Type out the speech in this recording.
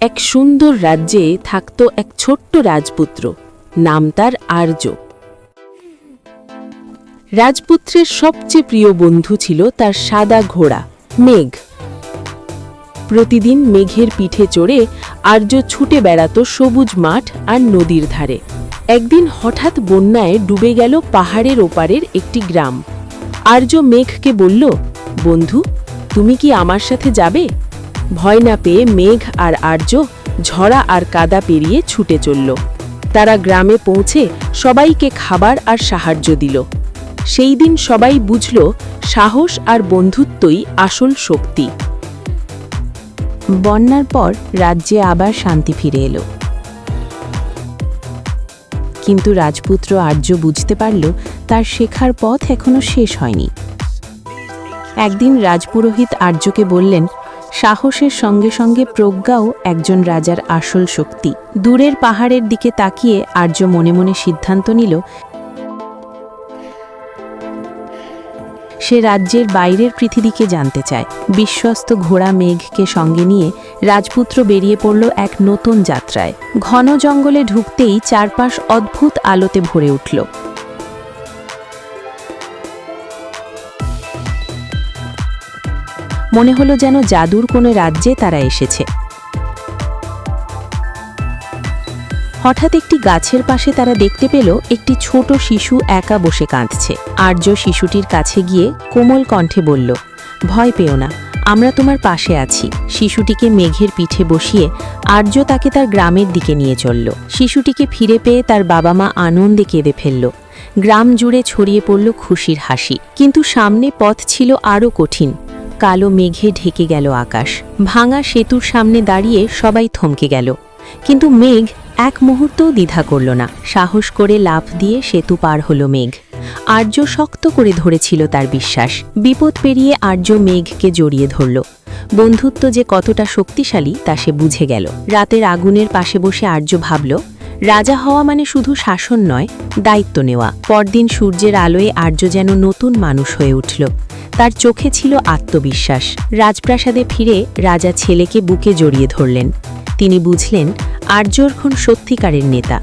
এক সুন্দর রাজ্যে থাকত এক ছোট্ট রাজপুত্র, নাম তার আর্য। রাজপুত্রের সবচেয়ে প্রিয় বন্ধু ছিল তার সাদা ঘোড়া মেঘ। প্রতিদিন মেঘের পিঠে চড়ে আর্য ছুটে বেড়াত সবুজ মাঠ আর নদীর ধারে। একদিন হঠাৎ বন্যায় ডুবে গেল পাহাড়ের ওপারের একটি গ্রাম। আর্য মেঘকে বলল, বন্ধু, তুমি কি আমার সাথে যাবে? ভয় না পেয়ে মেঘ আর আর্য ঝড়া আর কাদা পেরিয়ে ছুটে চলল। তারা গ্রামে পৌঁছে সবাইকে খাবার আর সাহায্য দিল। সেই দিন সবাই বুঝল, সাহস আর বন্ধুত্বই আসল শক্তি। বন্যার পর রাজ্যে আবার শান্তি ফিরে এলো। কিন্তু রাজপুত্র আর্য বুঝতে পারল তার শেখার পথ এখনো শেষ হয়নি। একদিন রাজপুরোহিত আর্যকে বললেন, সাহসের সঙ্গে সঙ্গে প্রজ্ঞাও একজন রাজার আসল শক্তি। দূরের পাহাড়ের দিকে তাকিয়ে আর্য মনে মনে সিদ্ধান্ত নিল সে রাজ্যের বাইরের পৃথিবীকে জানতে চায়। বিশ্বস্ত ঘোড়া মেঘকে সঙ্গে নিয়ে রাজপুত্র বেরিয়ে পড়ল এক নতুন যাত্রায়। ঘন জঙ্গলে ঢুকতেই চারপাশ অদ্ভুত আলোতে ভরে উঠল। মনে হলো যেন জাদুর কোনো রাজ্যে তারা এসেছে। হঠাৎ একটি গাছের পাশে তারা দেখতে পেল একটি ছোট শিশু একা বসে কাঁদছে। আর্য শিশুটির কাছে গিয়ে কোমল কণ্ঠে বলল, ভয় পেও না, আমরা তোমার পাশে আছি। শিশুটিকে মেঘের পিঠে বসিয়ে আর্য তাকে তার গ্রামের দিকে নিয়ে চলল। শিশুটিকে ফিরে পেয়ে তার বাবা মা আনন্দে কেঁদে ফেলল। গ্রাম জুড়ে ছড়িয়ে পড়ল খুশির হাসি। কিন্তু সামনে পথ ছিল আরও কঠিন। কালো মেঘে ঢেকে গেল আকাশ। ভাঙা সেতুর সামনে দাঁড়িয়ে সবাই থমকে গেল। কিন্তু মেঘ এক মুহূর্তও দ্বিধা করল না। সাহস করে লাফ দিয়ে সেতু পার হল মেঘ। আর্য শক্ত করে ধরেছিল তার বিশ্বাস। বিপদ পেরিয়ে আর্য মেঘকে জড়িয়ে ধরল। বন্ধুত্ব যে কতটা শক্তিশালী তা সে বুঝে গেল। রাতের আগুনের পাশে বসে আর্য ভাবল, রাজা হওয়া মানে শুধু শাসন নয়, দায়িত্ব নেওয়া। পরদিন সূর্যের আলোয় আর্য যেন নতুন মানুষ হয়ে উঠল। তার চোখে ছিল আত্মবিশ্বাস। রাজপ্রাসাদে ফিরে রাজা ছেলেকে বুকে জড়িয়ে ধরলেন। তিনি বুঝলেন আর্য এখন সত্যিকারের নেতা।